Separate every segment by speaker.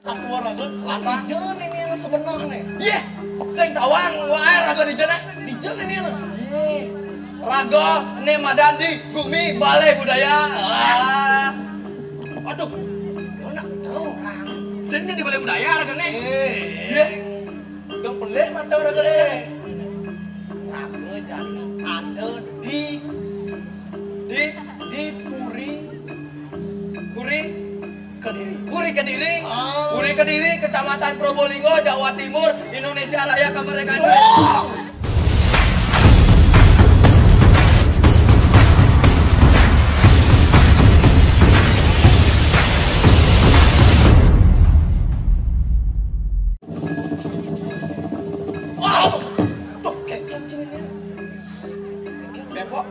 Speaker 1: aku ragut dijeun ini yang sebenarnya.
Speaker 2: Iya, sing tawang wae raga dijeun
Speaker 1: Dijeun ini yang.
Speaker 2: Iya. Raga ne madandi gumi balai budaya. Aduh,
Speaker 1: Mana tahu orang.
Speaker 2: sini di balai budaya raga ne.
Speaker 1: Iya.
Speaker 2: Gang pelik mantau raga ne.
Speaker 1: Ragu jadi ada di Puri Kediri.
Speaker 2: Puri Kediri, Kecamatan Probolinggo, Jawa Timur, Indonesia Raya Kemerdekaan.
Speaker 1: Wow, tuh kayak cing ini.
Speaker 2: Bepok.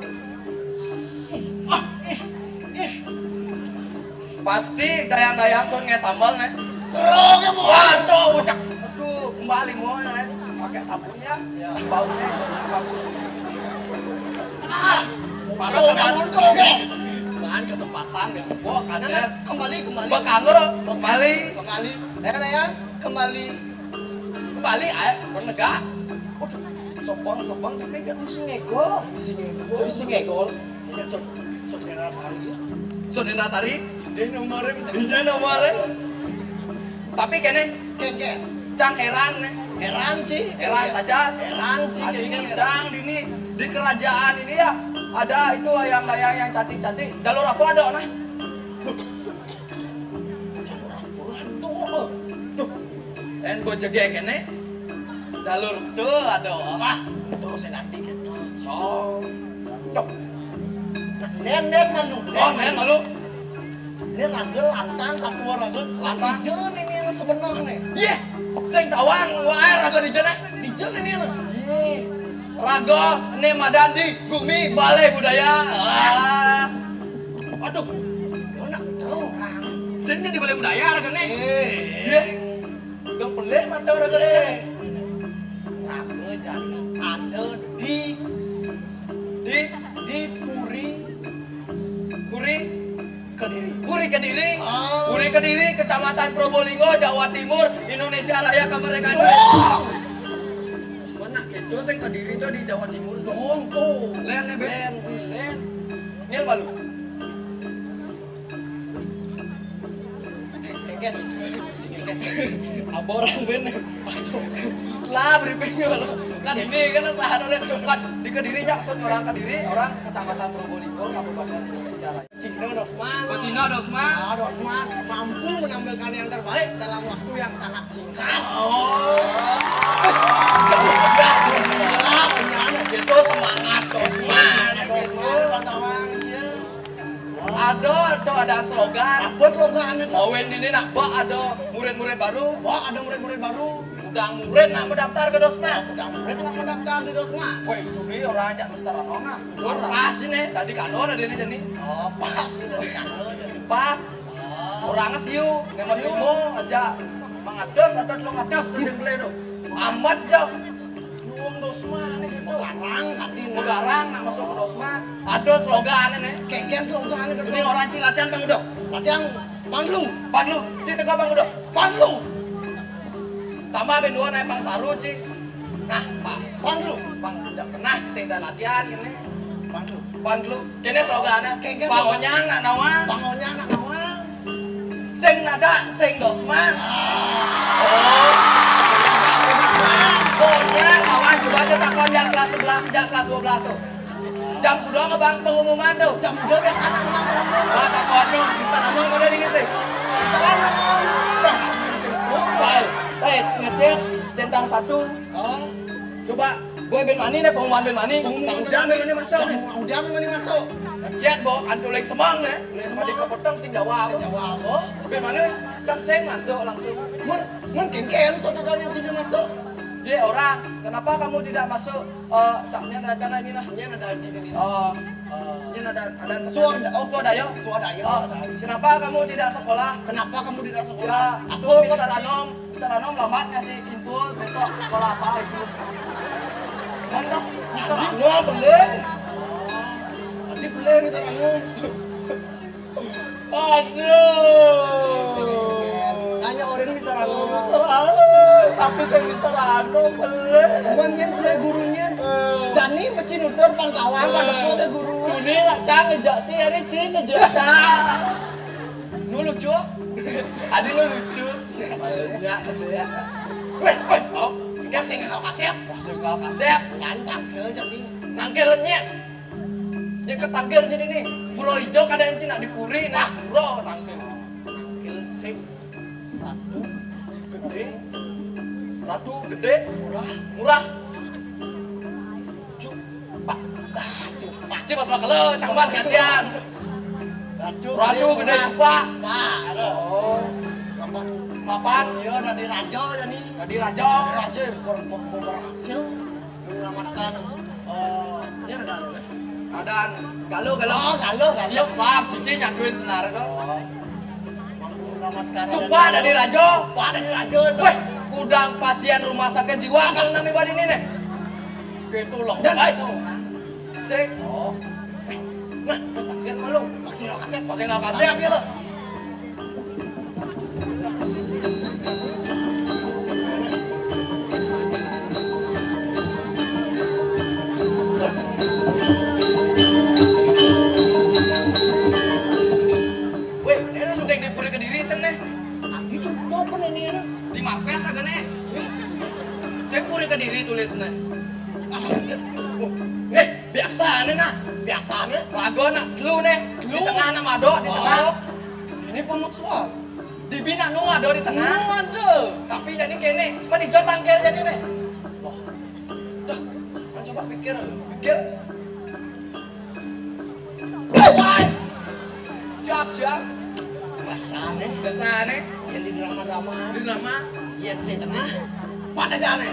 Speaker 2: Pasti dayang-dayang son nge sambal nih.
Speaker 1: Serong ya mau.
Speaker 2: Waduh, bocah. Aduh, kembali mau nih. Pakai sabunnya, baunya bagus. Parah kan? Kan kesempatan ya. Wah, karena
Speaker 1: Kembali.
Speaker 2: bekanggur kembali.
Speaker 1: Kembali.
Speaker 2: Kembali ayo bernegak. Sobong tapi kan isi ngegol. Isi ngegol.
Speaker 1: Ini saudara kali.
Speaker 2: Saudara tarik. Dia nomornya. Tapi kene
Speaker 1: Keke.
Speaker 2: cang heran nih.
Speaker 1: Heran sih.
Speaker 2: Heran saja.
Speaker 1: Heran sih.
Speaker 2: Ini sedang di kerajaan ini ya ada itu layang-layang yang cantik-cantik. Jalur apa ada nah? Tuh. En gue jege kene. Jalur tuh ada apa?
Speaker 1: Tuh saya nanti gitu.
Speaker 2: So. Cok.
Speaker 1: Nen malu.
Speaker 2: Oh, nen malu.
Speaker 1: Ini ragel lantang kakua ragel
Speaker 2: Lantang.
Speaker 1: dijeun ini yang sebenarnya.
Speaker 2: Iya. Sing tawang wae raga dijeun.
Speaker 1: Dijeun ini yang.
Speaker 2: Iya. Raga ne madandi gumi balai budaya. Aduh,
Speaker 1: Mana tahu orang.
Speaker 2: sini di balai budaya raga ne.
Speaker 1: Iya.
Speaker 2: Gang pelik mantau raga ne.
Speaker 1: Ragu jadi ada di
Speaker 2: Puri Kediri,
Speaker 1: Oh.
Speaker 2: Puri Kediri, Kecamatan Probolinggo, Jawa Timur, Indonesia Raya Kemerdekaan. Mana gitu sing Kediri tuh di Jawa Timur dong tuh. Len ben. Nyel balu.
Speaker 1: Keke.
Speaker 2: Aborang ben. Aduh. Lah briefingnya lo. Kan ini kan lah ada kan di Kediri nyaksun orang Kediri, orang Kecamatan Probolinggo, Kabupaten Indonesia Raya.
Speaker 1: Cina Dosman.
Speaker 2: Oh, Cina Dosman.
Speaker 1: Dosman mampu menampilkan yang terbaik dalam waktu yang sangat singkat.
Speaker 2: Oh. Itu semangat Dosman. Ada slogan.
Speaker 1: Apa slogan itu?
Speaker 2: Owen ini nak ada murid-murid baru.
Speaker 1: Wah, ada murid-murid baru.
Speaker 2: Udang murid nak mendaftar ke Dosman.
Speaker 1: Udah murid yang mendaftar di Dosman.
Speaker 2: Woi, itu nih orang ajak Mister Anona.
Speaker 1: Orang.
Speaker 2: Pas ini, tadi kantor ada ini jadi.
Speaker 1: Oh, pas gitu kan.
Speaker 2: Pas. Orangnya siu, ngemot limo aja. Mengados atau telung ados dari beli itu. Amat jauh. Nuang Dosman ini gitu.
Speaker 1: Larang tadi
Speaker 2: Melarang nak masuk ke Dosman. Ada slogan ini.
Speaker 1: Keken slogan itu.
Speaker 2: Ini orang Cilatian Bang Udo.
Speaker 1: Latihan Bandung.
Speaker 2: Padlu, Ci tega Bang Udo.
Speaker 1: Bandung.
Speaker 2: Tambah ben dua naik Bang Saru, Ci. Nah, Pak,
Speaker 1: Bandung.
Speaker 2: Bang udah pernah Ci sing dah latihan ini.
Speaker 1: Bandung.
Speaker 2: Padlu. Kene slogannya.
Speaker 1: Keke
Speaker 2: Bang
Speaker 1: slogan.
Speaker 2: Onyang nak nawa.
Speaker 1: Bangunnya anak awal.
Speaker 2: Sing nada, sing Dosman. Pokoknya kawan coba aja takon yang kelas 11 sejak kelas 12 tuh. Jam udah ngebang pengumuman tuh.
Speaker 1: Jam udah ke sana
Speaker 2: Wah, takon dong, Mister Anong udah di sini. Baik, ngecek centang satu.
Speaker 1: Oh,
Speaker 2: Coba, gue ben mani nih, pengumuman ben mani. Udah ben mani masuk nih.
Speaker 1: udah minggu masuk.
Speaker 2: Ngecek bo, antuling semang nih. Tulis sama di kepotong sing Jawa.
Speaker 1: Jawab.
Speaker 2: Ben mani, sing masuk langsung.
Speaker 1: Mun kengken saudaranya di sini masuk.
Speaker 2: Dia orang, kenapa kamu tidak masuk? Saknya ada acara ini lah.
Speaker 1: Ini ada di sini.
Speaker 2: Ini ada
Speaker 1: Suada-
Speaker 2: Swadaya.
Speaker 1: Swadaya.
Speaker 2: Kenapa kamu tidak sekolah?
Speaker 1: Kenapa kamu tidak
Speaker 2: Ya,
Speaker 1: sekolah?
Speaker 2: aku Mister Anom lambat ngasih info besok sekolah apa itu. Mantap, Mister Anom beli.
Speaker 1: Tadi beli Mister Anom.
Speaker 2: Aduh.
Speaker 1: Nanya orang Mister Ano.
Speaker 2: Tapi saya Mister Ano boleh.
Speaker 1: Manyen boleh gurunya. Jani mecin utur pan kawang kan depo ke guru.
Speaker 2: Ini lah cang ngejak sih, ini cing ngejak cang. Nu lucu. Adi lu lucu. Ya. Weh, oh, kasih ngau kasih. Nyan tangkel jadi. Nangkelnya. Ya ketangkel jadi nih. Buro hijau kadang cina dipuri nah, buro tangkel. Tangkel sip. Ratu gede, murah. Cupak. Cik pas makele cangban gantian. Ratu gede cupak. Oh. Mapan,
Speaker 1: Iya dari raja jadi.
Speaker 2: jadi raja.
Speaker 1: Raja berhasil menyelamatkan.
Speaker 2: Ini ada galuh.
Speaker 1: Oh, galuh.
Speaker 2: Siap sap, cici nyaduin senar itu.
Speaker 1: Menyelamatkan.
Speaker 2: Cupak dari raja.
Speaker 1: Wah, dari raja.
Speaker 2: Weh, udang pasien rumah sakit jiwa kalau nami badi ini nih. Gitu loh.
Speaker 1: Jangan.
Speaker 2: Sik. Oh. Nah, pasien malu. Pasien nggak kasih ya lo. Weh, ini lu sing dipuri ke diri sen nih.
Speaker 1: Itu apa ini ya?
Speaker 2: Di marpes agak nih. Saya puri ke diri tulisnya. Biasa nih nah.
Speaker 1: Biasanya
Speaker 2: Lagu nak dulu nih. Di tengah nama do di tengah.
Speaker 1: ini pemusuhan.
Speaker 2: Di bina nu ada di tengah.
Speaker 1: Waduh.
Speaker 2: Tapi jadi kene, mana hijau tangkel jadi nih. Dah, coba pikir. Siap. Biasa nih.
Speaker 1: Yang di drama-drama.
Speaker 2: Di drama.
Speaker 1: Yang di tengah.
Speaker 2: Pada jangan.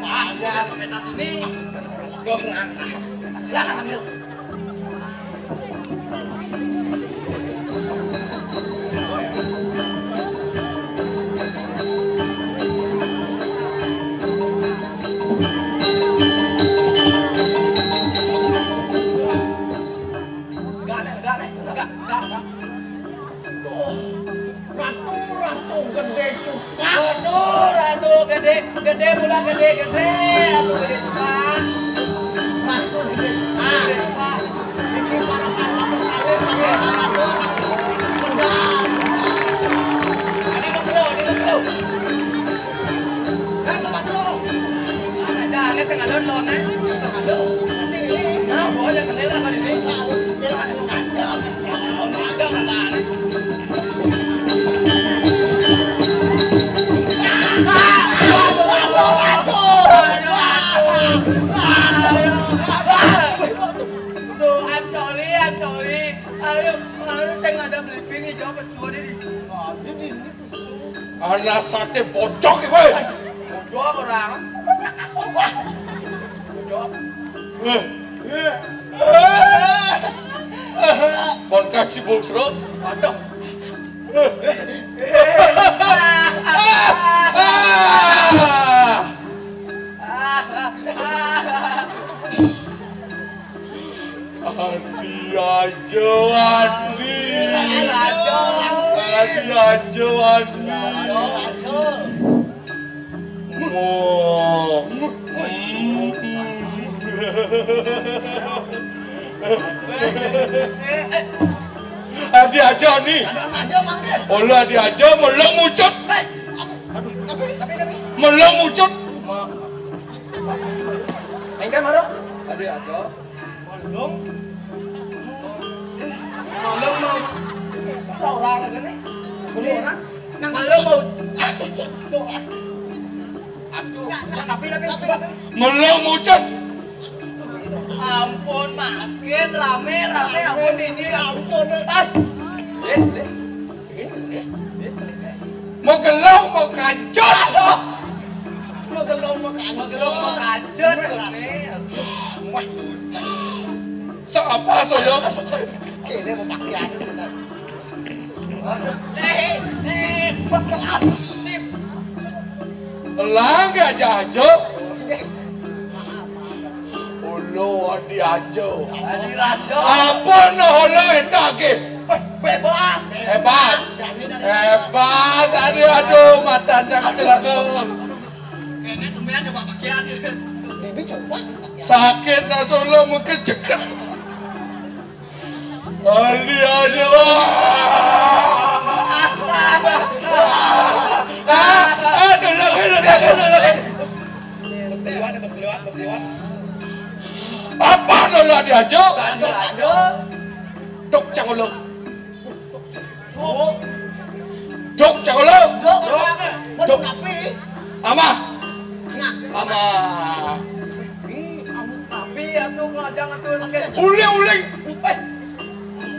Speaker 2: Ah, sudah sepeda sini. Dorang. Jangan ambil. Enggak.
Speaker 1: Ratu gede cupak.
Speaker 2: Ratu gede pula gede. Ratu gede cepat.
Speaker 1: Ratu gede cupak. Bikin para anak berkawin sama ratu. Pedang.
Speaker 2: Ini lu.
Speaker 1: Kan tempat lu.
Speaker 2: Ada sengalon lone. Nah, boleh kenal kali ini.
Speaker 1: Jangan lu ngajak.
Speaker 2: Ada enggak? I'm sorry. Ayo, saya nggak ada beli ping hijau pesuah diri.
Speaker 3: Anak sate bocok ya, boy.
Speaker 2: Bocok orang. Bocok.
Speaker 3: Bon kasih bos bro.
Speaker 2: Aduh.
Speaker 3: Andi aja Andi aja nih. Olah adi aja melong mucut. Melong mucut.
Speaker 2: Engkau marah? Ada aja. Malung mau masa orang lagi nih? Orang? Malung mau aduh, tapi coba.
Speaker 3: Melong mucut.
Speaker 2: Ampun, makin rame, ampun ini, ampun.
Speaker 3: Mau gelong, mau kacut.
Speaker 2: Mau gelong, mau kacut.
Speaker 3: Siapa soyo?
Speaker 2: Kayaknya mau pakaian sudah. Pas asip.
Speaker 3: Lang aja. Olo adi aja.
Speaker 2: Adi raja.
Speaker 3: Apa no holo eta ke?
Speaker 2: Bebas.
Speaker 3: Hebat.
Speaker 1: Jani dari
Speaker 3: Hebat. Aduh, mata jangan celaka.
Speaker 2: Kayaknya tumbean coba pakaian.
Speaker 1: Bibi coba.
Speaker 3: Sakit langsung lo mungkin cekat. Aduh. Aduh, lagi.
Speaker 2: Terus keluar.
Speaker 3: Apa dulu diajak?
Speaker 2: Lanjut lanjut.
Speaker 3: Dok jangan lo.
Speaker 2: Tuh.
Speaker 3: Dok jangan lo.
Speaker 1: Dok.
Speaker 3: Dok.
Speaker 1: Dok tapi.
Speaker 3: Ama.
Speaker 1: Nah.
Speaker 3: Ama.
Speaker 2: Tapi atuh kelajang atuh lagi.
Speaker 3: Uling.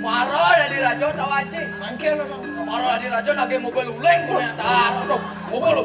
Speaker 2: Maro dari rajon tawaci.
Speaker 1: Mangke lo dong.
Speaker 2: Maro dari rajon lagi mobil uleng ternyata. Mobil.